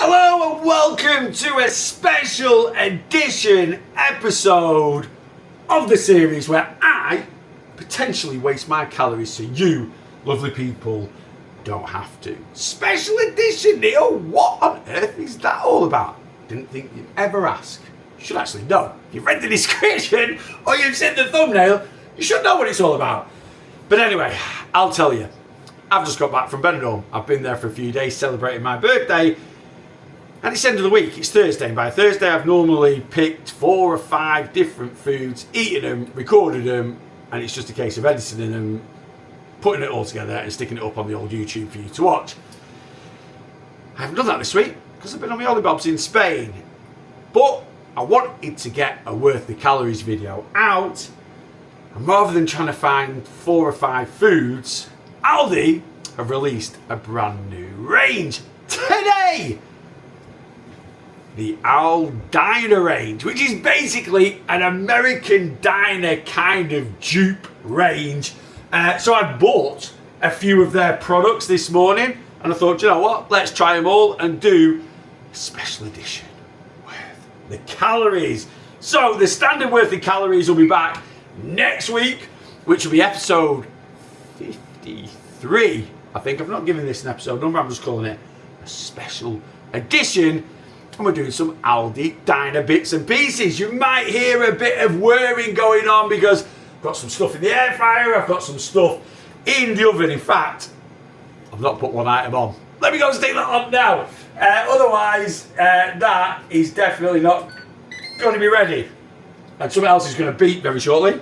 Hello and welcome to a special edition episode of the series where I potentially waste my calories so you, lovely people, don't have to. Special edition, Neil. What on earth is that all about? Didn't think you'd ever ask. You should actually know. If you've read the description or you've seen the thumbnail, you should know what it's all about. But anyway, I'll tell you. I've just got back from Benidorm. I've been there for a few days celebrating my birthday. And it's the end of the week, it's Thursday, and by Thursday I've normally picked 4 or 5 different foods, eaten them, recorded them, and it's just a case of editing them, putting it all together and sticking it up on the old YouTube for you to watch. I haven't done that this week because I've been on my hollybobs in Spain. But I wanted to get a worth the calories video out, and rather than trying to find 4 or 5 foods, Aldi have released a brand new range today. The ALDINER range, which is basically an American diner kind of dupe range. So I bought a few of their products this morning and I thought, you know what, let's try them all and do a special edition worth the calories. So the standard worth the calories will be back next week, which will be episode 53. I think I've not given this an episode number, I'm just calling it a special edition. And we're doing some Aldi diner bits and pieces. You might hear a bit of whirring going on because I've got some stuff in the air fryer, I've got some stuff in the oven. In fact, I've not put one item on. Let me go and stick that on now. Otherwise, that is definitely not going to be ready. And something else is going to beep very shortly.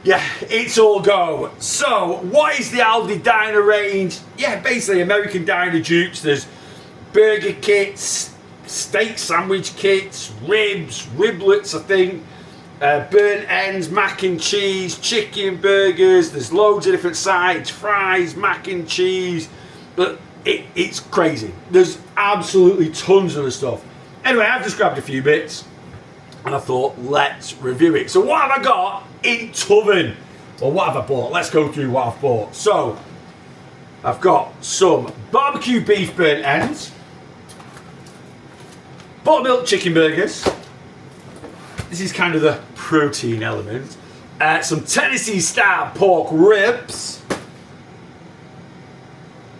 Yeah, it's all go. So, what is the Aldi Diner range? Yeah, basically American diner dupes. There's burger kits, steak sandwich kits, ribs, riblets, I think, burnt ends, mac and cheese, chicken burgers. There's loads of different sides, fries, mac and cheese. But it's crazy. There's absolutely tons of the stuff. Anyway, I've just grabbed a few bits and I thought, let's review it. So what have I got in Tuven? Or what have I bought? Let's go through what I've bought. So, I've got some barbecue beef burnt ends, Buttermilk chicken burgers. This is kind of the protein element. Some Tennessee style pork ribs.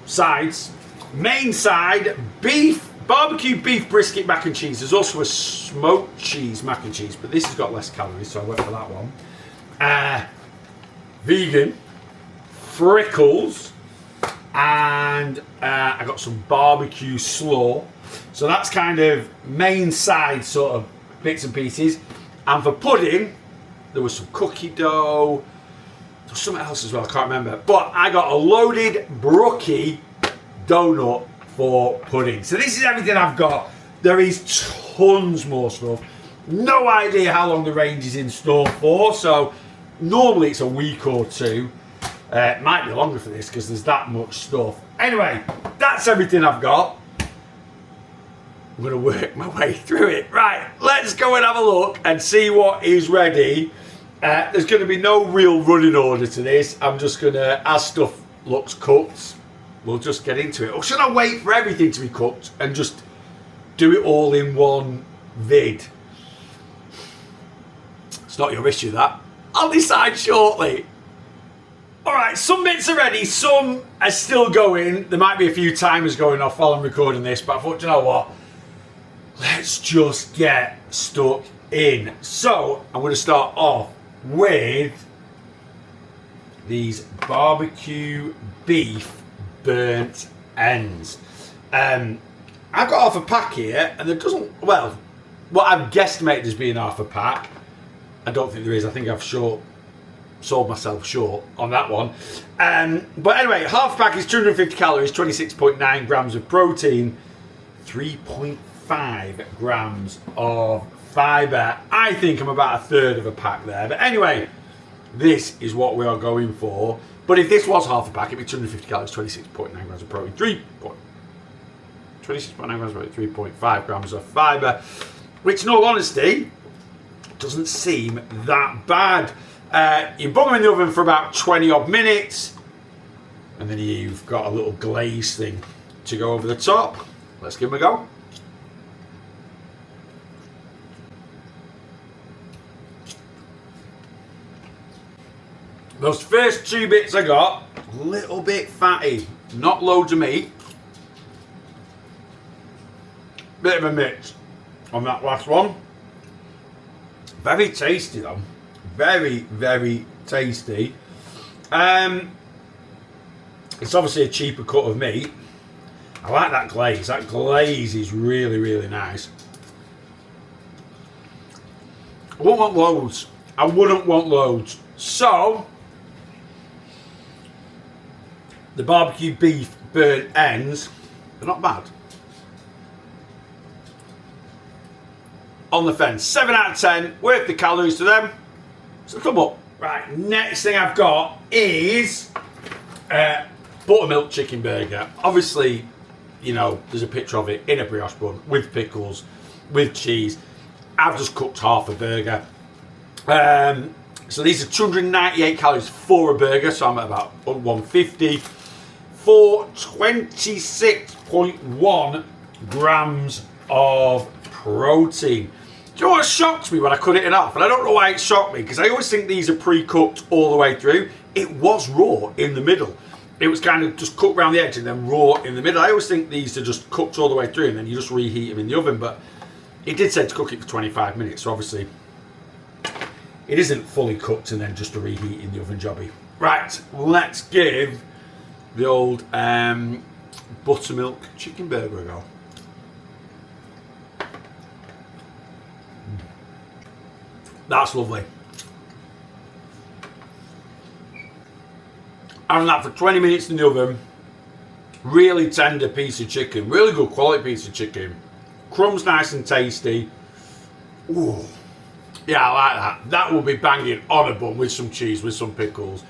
Sides. Main side, beef, barbecue beef brisket mac and cheese. There's also a smoked cheese mac and cheese, but this has got less calories, so I went for that one. Vegan, frickles, and I got some barbecue slaw. So that's kind of main side sort of bits and pieces. And for pudding, there was some cookie dough. There was something else as well, I can't remember. But I got a loaded brookie donut for pudding. So this is everything I've got. There is tons more stuff. No idea how long the range is in store for. So normally it's a week or two. It might be longer for this because there's that much stuff. Anyway, that's everything I've got. I'm going to work my way through it. Right, let's go and have a look and see what is ready. There's going to be no real running order to this. I'm just going to, as stuff looks cooked, we'll just get into it. Or should I wait for everything to be cooked and just do it all in one vid? It's not your issue, that. I'll decide shortly. Alright, some bits are ready, some are still going. There might be a few timers going off while I'm recording this, but I thought, you know what? Let's just get stuck in. So, I'm going to start off with these barbecue beef burnt ends. I've got half a pack here, and there doesn't, well, what I've guesstimated as being half a pack, I don't think there is. I think I've sold myself short on that one. But anyway, half pack is 250 calories, 26.9 grams of protein, 3.5 grams of fibre. I think I'm about a third of a pack there. But anyway, this is what we are going for. But if this was half a pack, it'd be 250 calories, 26.9 grams of protein, 26.9 grams of protein, 3.5 grams of fibre, which in all honesty, doesn't seem that bad. You bung them in the oven for about 20 odd minutes, and then you've got a little glaze thing to go over the top. Let's give them a go. Those first 2 bits I got, a little bit fatty, not loads of meat. Bit of a mix on that last one. Very tasty though, very, very tasty. It's obviously a cheaper cut of meat. I like that glaze. That glaze is really, really nice. I wouldn't want loads. I wouldn't want loads. So, the barbecue beef burnt ends, they're not bad. On the fence, 7 out of 10, worth the calories to them. So come up. Right, next thing I've got is buttermilk chicken burger. Obviously, you know, there's a picture of it in a brioche bun with pickles, with cheese. I've just cooked half a burger. So these are 298 calories for a burger, so I'm at about 150 for 26.1 grams of protein. Do you know what shocked me when I cut it in half? And I don't know why it shocked me, because I always think these are pre-cooked all the way through. It was raw in the middle. It was kind of just cooked around the edge and then raw in the middle. I always think these are just cooked all the way through and then you just reheat them in the oven, but it did say to cook it for 25 minutes, so obviously it isn't fully cooked and then just a reheat in the oven jobby. Right, let's give the old buttermilk chicken burger a go. That's lovely. Having that for 20 minutes in the oven. Really tender piece of chicken. Really good quality piece of chicken. Crumbs nice and tasty. Ooh. Yeah, I like that. That will be banging on a bun with some cheese, with some pickles.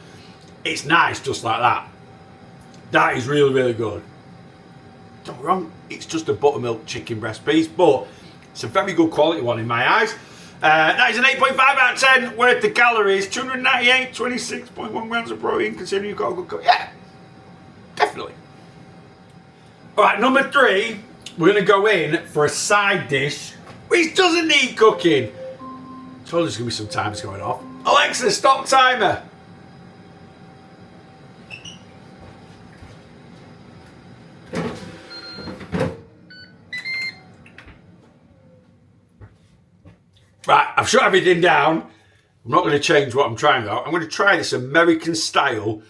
It's nice just like that. That is really, really good. Don't get me wrong, it's just a buttermilk chicken breast piece, but it's a very good quality one in my eyes. That is an 8.5 out of 10 worth the calories, 298, 26.1 grams of protein, considering you've got a good cook. Yeah, definitely. All right, number 3, we're going to go in for a side dish, which doesn't need cooking. So there's going to be some times going off. Alexa, stop timer. Right, I've shut everything down. I'm not going to change what I'm trying though. I'm going to try this American style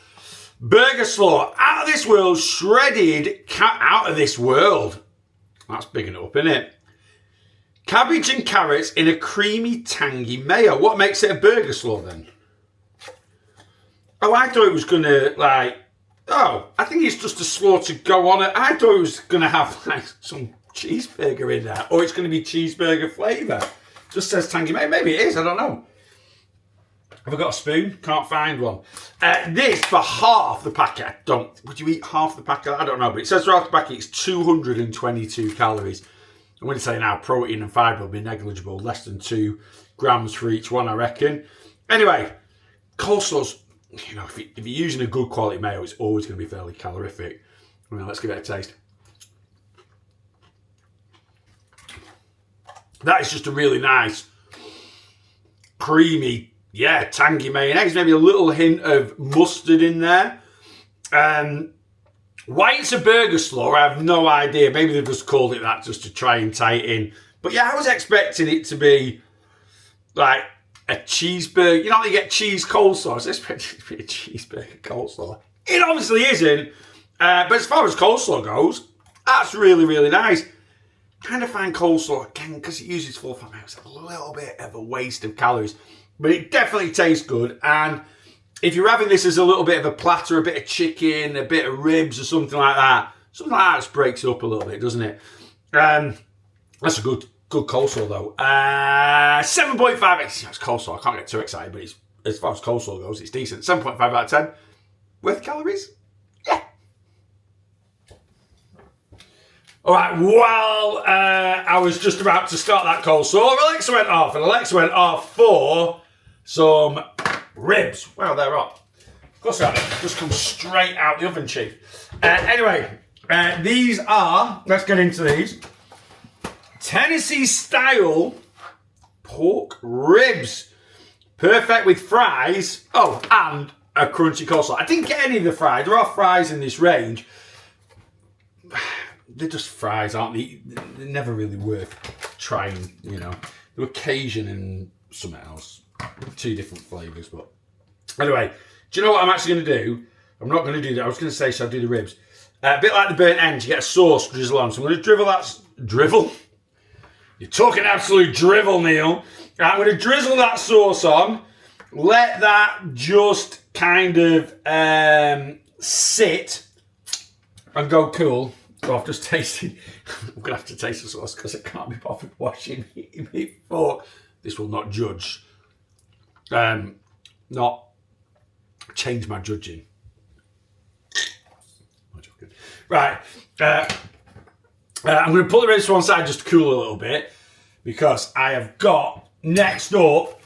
burger slaw. Out of this world, shredded, out of this world. That's bigging it up, isn't it? Cabbage and carrots in a creamy, tangy mayo. What makes it a burger slaw then? Oh, I thought it was going to I think it's just a slaw to go on it. I thought it was going to have like some cheeseburger in there. Or it's going to be cheeseburger flavour. Just says tangy mayo. Maybe it is, I don't know. Have I got a spoon? Can't find one. This for half the packet. Would you eat half the packet? I don't know, but it says for half the packet it's 222 calories. I'm going to say now protein and fibre will be negligible, less than 2 grams for each one, I reckon. Anyway, coleslaw's, you know, if you're using a good quality mayo, it's always going to be fairly calorific. Well, let's give it a taste. That is just a really nice, creamy, tangy mayonnaise. Maybe a little hint of mustard in there. Why it's a burger slaw, I have no idea. Maybe they've just called it that just to try and tie it in. But yeah, I was expecting it to be like a cheeseburger. You know, you get cheese coleslaw. I was expecting it to be a cheeseburger coleslaw. It obviously isn't. But as far as coleslaw goes, that's really, really nice. Kind of find coleslaw, again, because it uses full fat mayo, it's a little bit of a waste of calories. But it definitely tastes good. And if you're having this as a little bit of a platter, a bit of chicken, a bit of ribs or something like that just breaks it up a little bit, doesn't it? That's a good coleslaw though. 7.5, it's coleslaw, I can't get too excited, but as far as coleslaw goes, it's decent. 7.5 out of 10. Worth calories? Yeah. All right, well, I was just about to start that coleslaw. Alexa went off, and Alexa went off for some ribs. Wow, they're hot. Of course, that just come straight out the oven, chief. Anyway, These are, let's get into these, Tennessee style pork ribs. Perfect with fries. Oh, and a crunchy coleslaw. I didn't get any of the fries. There are fries in this range. They're just fries, aren't they? They're never really worth trying, you know. They're Cajun and something else. 2 different flavours, but... Anyway, do you know what I'm actually going to do? I'm not going to do that. I was going to say, shall I do the ribs? A bit like the burnt ends, you get a sauce drizzle on. So I'm going to drivel that... Drivel? You're talking absolute drivel, Neil. I'm going to drizzle that sauce on. Let that just kind of sit and go cool. So I've just tasted... I'm going to have to taste the sauce because I can't be bothered washing it before. This will not judge. Not change my judging. Right. I'm going to put the ribs to one side just to cool a little bit because I have got next up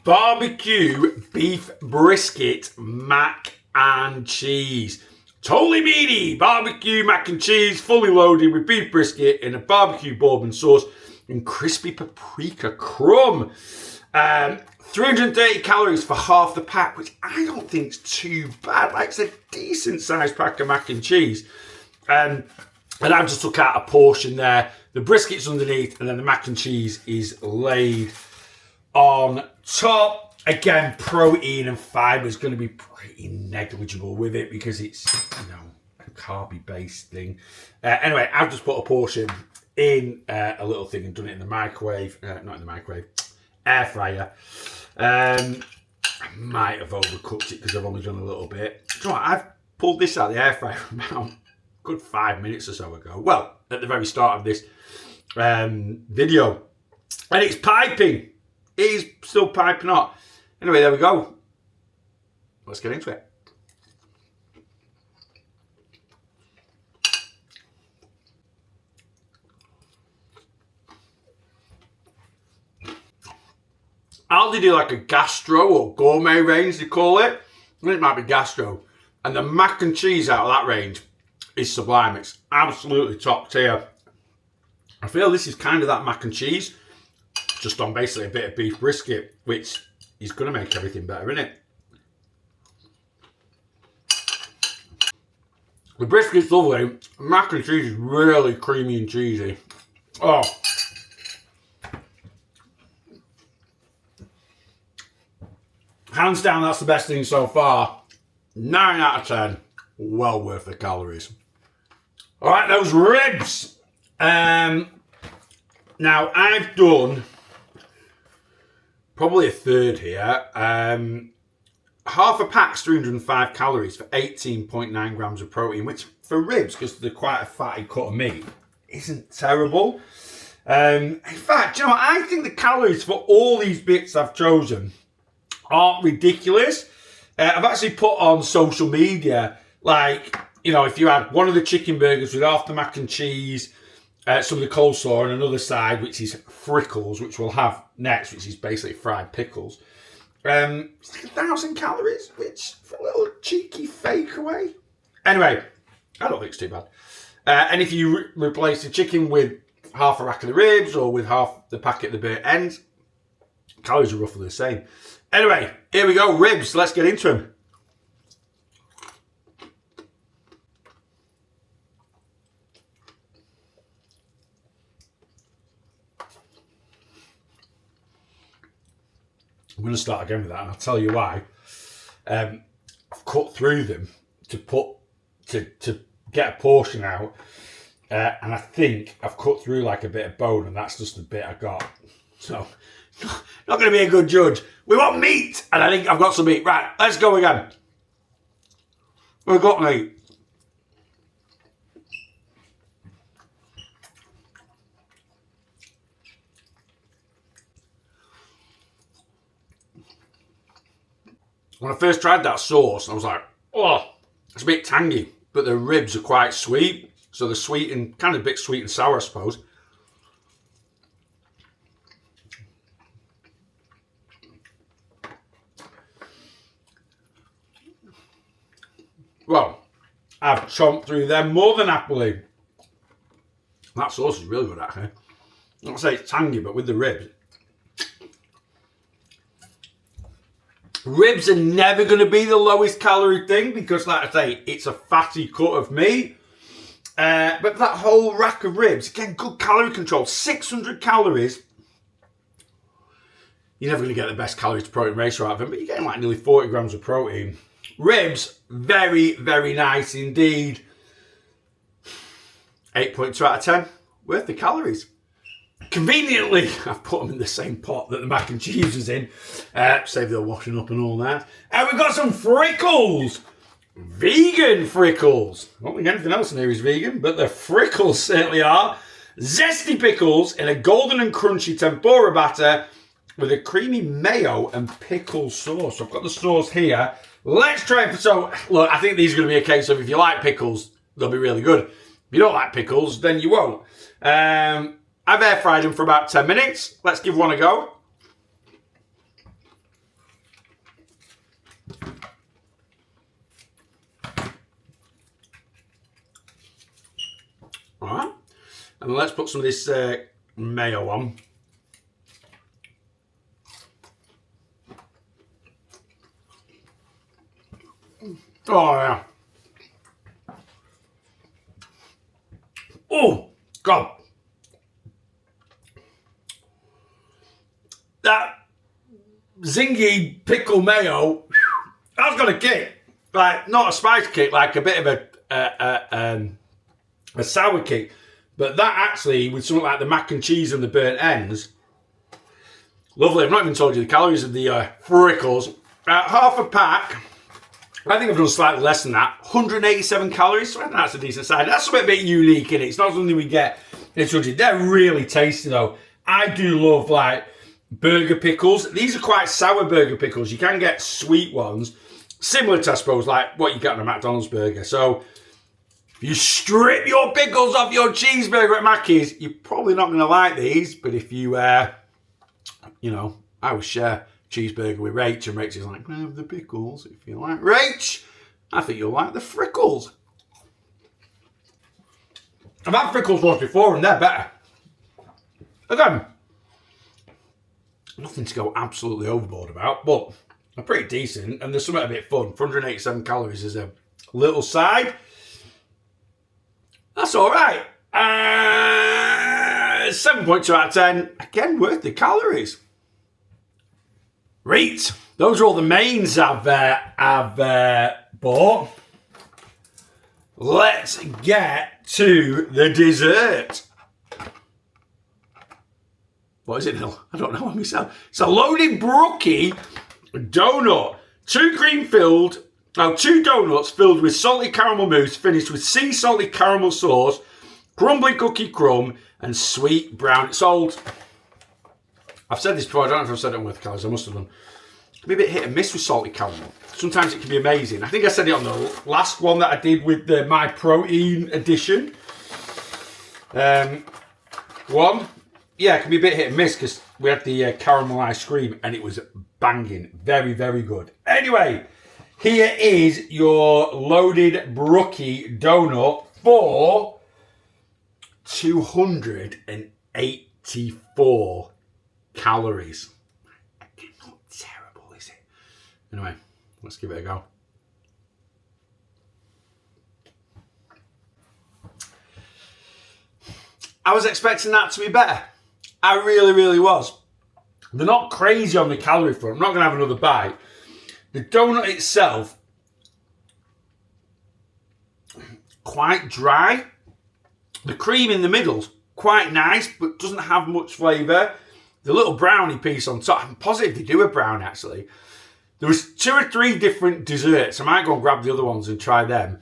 barbecue beef brisket mac and cheese. Totally meaty barbecue mac and cheese, fully loaded with beef brisket in a barbecue bourbon sauce and crispy paprika crumb. 330 calories for half the pack, which I don't think is too bad. Like it's a decent sized pack of mac and cheese. And I've just took out a portion there. The brisket's underneath, and then the mac and cheese is laid on top. Again, protein and fibre is going to be pretty negligible with it because it's, you know, a carby based thing. Anyway, I've just put a portion in a little thing and done it in the microwave. Not in the microwave, air fryer. I might have overcooked it because I've only done a little bit. Do you know what? I've pulled this out of the air fryer about a good 5 minutes or so ago. Well, at the very start of this video. And it's piping. It is still piping hot. Anyway, there we go. Let's get into it. Aldi do like a gastro or gourmet range, they call it. I think it might be gastro. And the mac and cheese out of that range is sublime. It's absolutely top tier. I feel this is kind of that mac and cheese, just on basically a bit of beef brisket, which is going to make everything better, isn't it? The brisket's lovely. Mac and cheese is really creamy and cheesy. Oh. Hands down, that's the best thing so far. 9 out of 10. Well worth the calories. All right, those ribs. Now, I've done probably a third here. Half a pack's 305 calories for 18.9 grams of protein, which for ribs, because they're quite a fatty cut of meat, isn't terrible. In fact, you know what? I think the calories for all these bits I've chosen aren't ridiculous. I've actually put on social media, like, you know, if you had one of the chicken burgers with half the mac and cheese, some of the coleslaw on another side, which is frickles, which we'll have next, which is basically fried pickles. It's like 1,000 calories, which for a little cheeky fakeaway. Anyway, I don't think it's too bad. And if you replace the chicken with half a rack of the ribs or with half the packet of the burnt ends, calories are roughly the same. Anyway, here we go, ribs. Let's get into them. I'm going to start again with that, and I'll tell you why. I've cut through them to get a portion out, and I think I've cut through like a bit of bone, and that's just the bit I got. So, not going to be a good judge. We want meat, and I think I've got some meat. Right, let's go again. We've got meat. When I first tried that sauce, I was like, oh, it's a bit tangy, but the ribs are quite sweet. So they're sweet and kind of a bit sweet and sour, I suppose. Well, I've chomped through them more than happily. That sauce is really good, actually. I'll say it's tangy, but with the ribs. Ribs are never going to be the lowest calorie thing because, like I say, it's a fatty cut of meat. But that whole rack of ribs, again, good calorie control, 600 calories. You're never going to get the best calories to protein ratio out of them, but you're getting like nearly 40 grams of protein. Ribs, very, very nice indeed. 8.2 out of 10, worth the calories. Conveniently, I've put them in the same pot that the mac and cheese was in. Save the washing up and all that. And we've got some frickles. Vegan frickles. I don't think anything else in here is vegan, but the frickles certainly are. Zesty pickles in a golden and crunchy tempura batter with a creamy mayo and pickle sauce. So I've got the sauce here. Let's try it. So, look, I think these are going to be a case of if you like pickles, they'll be really good. If you don't like pickles, then you won't. I've air fried them for about 10 minutes. Let's give one a go. All right. And let's put some of this mayo on. Oh, yeah. Oh, God. That zingy pickle mayo, that's got a kick. Like, not a spice kick, like a bit of a sour kick. But that actually, with something like the mac and cheese and the burnt ends, lovely. I've not even told you the calories of the frickles. Half a pack, I think I've done slightly less than that. 187 calories, so I think that's a decent size. That's something a bit unique in it. It's not something we get in country. They're really tasty though. I do love like burger pickles. These are quite sour burger pickles. You can get sweet ones, similar to, I suppose, like what you get on a McDonald's burger. So if you strip your pickles off your cheeseburger at Mackey's, you're probably not going to like these. But if you, you know, I would share cheeseburger with Rach, and Rach is like, I have the pickles. If you like Rach, I think you'll like the frickles. I've had frickles once before and they're better. Again, nothing to go absolutely overboard about, but they're pretty decent and there's something a bit fun. 487 calories is a little side. That's all right. 7.2 out of 10. Again, worth the calories. Right, those are all the mains I've bought. Let's get to the dessert. What is it now? I don't know myself. It's a loaded brookie donut. Two donuts filled with salty caramel mousse, finished with sea salty caramel sauce, crumbly cookie crumb, and sweet brown. It's old. I've said this before, I don't know if I've said it on with calories, I must have done. It can be a bit hit and miss with salted caramel. Sometimes it can be amazing. I think I said it on the last one that I did with the My Protein edition. One, yeah, it can be a bit hit and miss because we had the caramel ice cream and it was banging. Very, very good. Anyway, here is your loaded brookie donut for 284 calories. Not terrible, is it? Anyway, let's give it a go. I was expecting that to be better. I really, really was. They're not crazy on the calorie front. I'm not going to have another bite. The donut itself, quite dry. The cream in the middle's quite nice, but doesn't have much flavour. The little brownie piece on top, I'm positive they do a brown actually. There was 2 or 3 different desserts. I might go and grab the other ones and try them.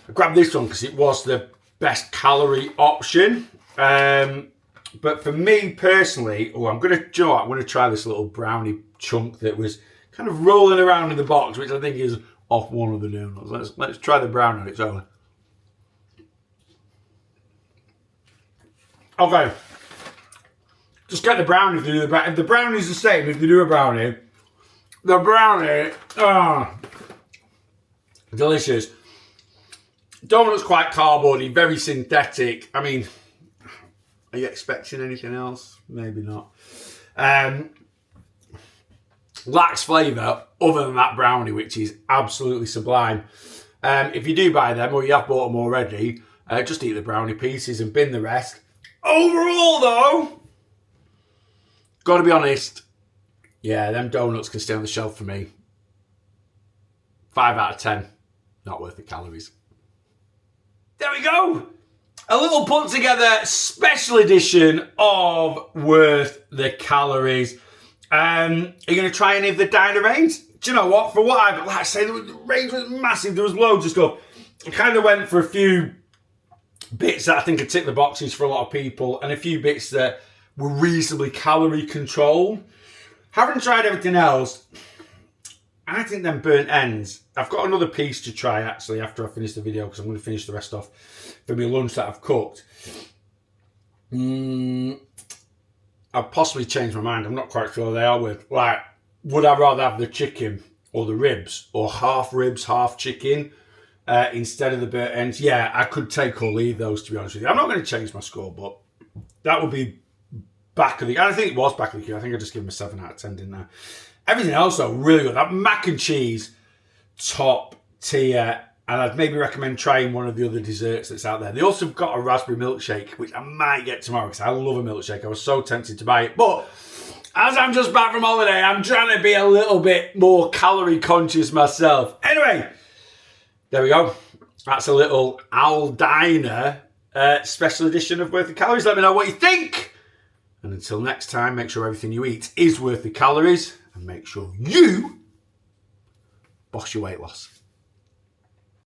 I grabbed this one because it was the best calorie option. But for me personally, I'm going to try this little brownie chunk that was kind of rolling around in the box, which I think is off one of the donuts. Let's try the brown on its own. Okay. Just get the brownie if they do the brownie. If the brownie's the same, if they do a brownie, the brownie, delicious. Donut's quite cardboardy, very synthetic. I mean, are you expecting anything else? Maybe not. Lacks flavour other than that brownie, which is absolutely sublime. If you do buy them or you have bought them already, just eat the brownie pieces and bin the rest. Overall, though, got to be honest, yeah, them donuts can stay on the shelf for me. 5 out of 10. Not worth the calories. There we go. A little put together special edition of Worth the Calories. Are you going to try any of the diner range? Do you know what? For what I've, like I say, the range was massive. There was loads of stuff. I kind of went for a few bits that I think had ticked the boxes for a lot of people and a few bits that were reasonably calorie controlled. Having tried everything else, I think them burnt ends. I've got another piece to try actually after I finish the video because I'm going to finish the rest off for my lunch that I've cooked. I'll possibly change my mind. I'm not quite sure they are with. Like, would I rather have the chicken or the ribs or half ribs, half chicken instead of the burnt ends? Yeah, I could take or leave those, to be honest with you. I'm not going to change my score, but that would be back of the... I think it was back of the queue. I think I just gave them a 7 out of 10, didn't I? Everything else, though, really good. That mac and cheese, top tier. And I'd maybe recommend trying one of the other desserts that's out there. They also got a raspberry milkshake, which I might get tomorrow because I love a milkshake. I was so tempted to buy it. But as I'm just back from holiday, I'm trying to be a little bit more calorie conscious myself. Anyway, there we go. That's a little ALDINER special edition of Worth the Calories. Let me know what you think. And until next time, make sure everything you eat is worth the calories. And make sure you boss your weight loss.